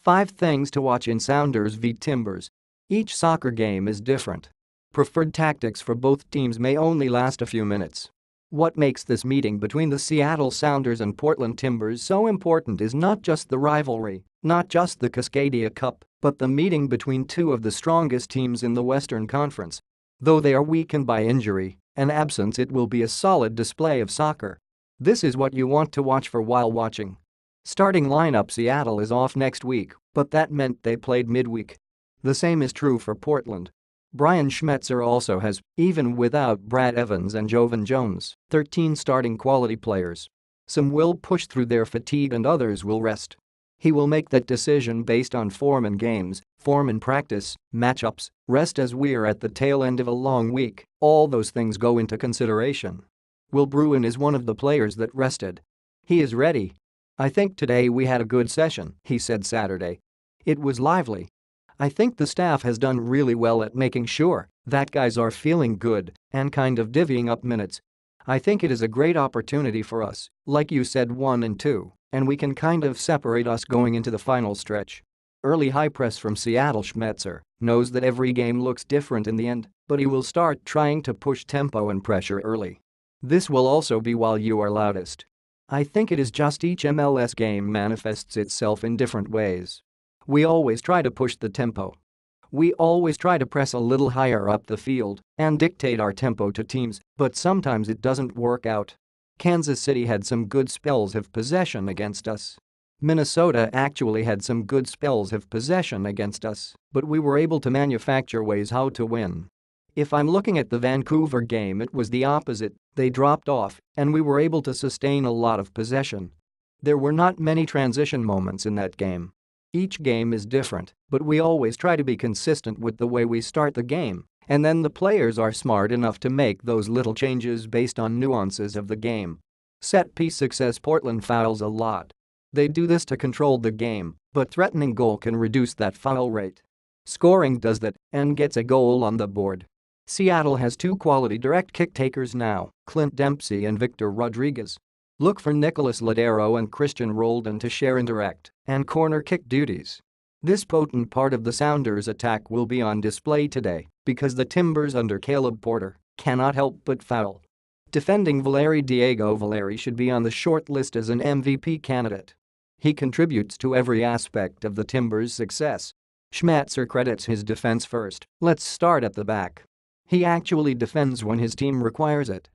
5 things to watch in Sounders v Timbers. Each soccer game is different. Preferred tactics for both teams may only last a few minutes. What makes this meeting between the Seattle Sounders and Portland Timbers so important is not just the rivalry, not just the Cascadia Cup, but the meeting between two of the strongest teams in the Western Conference. Though they are weakened by injury and absence, it will be a solid display of soccer. This is what you want to watch for while watching. Starting lineup: Seattle is off next week, but that meant they played midweek. The same is true for Portland. Brian Schmetzer also has, even without Brad Evans and Joevin Jones, 13 starting quality players. Some will push through their fatigue and others will rest. He will make that decision based on form in games, form in practice, matchups, rest as we're at the tail end of a long week. All those things go into consideration. Will Bruin is one of the players that rested. He is ready. "I think today we had a good session," he said Saturday. "It was lively. I think the staff has done really well at making sure that guys are feeling good and kind of divvying up minutes. I think it is a great opportunity for us, like you said, 1 and 2, and we can kind of separate us going into the final stretch." Early high press from Seattle. Schmetzer knows that every game looks different in the end, but he will start trying to push tempo and pressure early. "This will also be while you are loudest. I think it is just each MLS game manifests itself in different ways. We always try to push the tempo. We always try to press a little higher up the field and dictate our tempo to teams, but sometimes it doesn't work out. Kansas City had some good spells of possession against us. Minnesota actually had some good spells of possession against us, but we were able to manufacture ways how to win. If I'm looking at the Vancouver game, it was the opposite. They dropped off and we were able to sustain a lot of possession. There were not many transition moments in that game. Each game is different, but we always try to be consistent with the way we start the game, and then the players are smart enough to make those little changes based on nuances of the game. Set-piece success: Portland fouls a lot. They do this to control the game, but threatening goal can reduce that foul rate. Scoring does that and gets a goal on the board. Seattle has 2 quality direct kick takers now, Clint Dempsey and Victor Rodriguez. Look for Nicholas Ladero and Christian Roldan to share indirect and corner kick duties. This potent part of the Sounders' attack will be on display today because the Timbers under Caleb Porter cannot help but foul. Defending Valeri: Diego Valeri should be on the short list as an MVP candidate. He contributes to every aspect of the Timbers' success. Schmetzer credits his defense first. "Let's start at the back. He actually defends when his team requires it.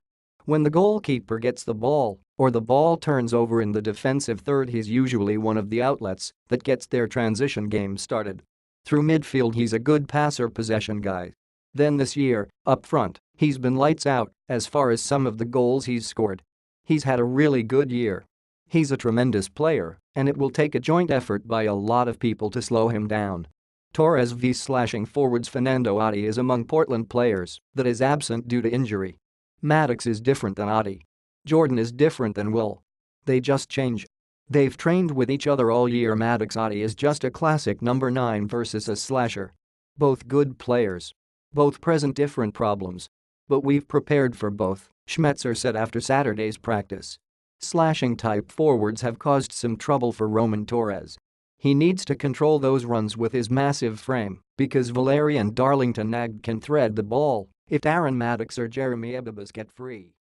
When the goalkeeper gets the ball or the ball turns over in the defensive third, he's usually one of the outlets that gets their transition game started. Through midfield, he's a good passer possession guy. Then this year, up front, he's been lights out as far as some of the goals he's scored. He's had a really good year. He's a tremendous player, and it will take a joint effort by a lot of people to slow him down." Torres v slashing forwards: Fernando Adi is among Portland players that is absent due to injury. Maddox is different than Adi. Jordan is different than Will. They just change. They've trained with each other all year. Maddox: Adi is just a classic number 9 versus a slasher. Both good players. Both present different problems. But we've prepared for both, Schmetzer said after Saturday's practice. Slashing-type forwards have caused some trouble for Roman Torres. He needs to control those runs with his massive frame because Valeri and Darlington Nag can thread the ball if Aaron Maddox or Jeremy Ebibas get free.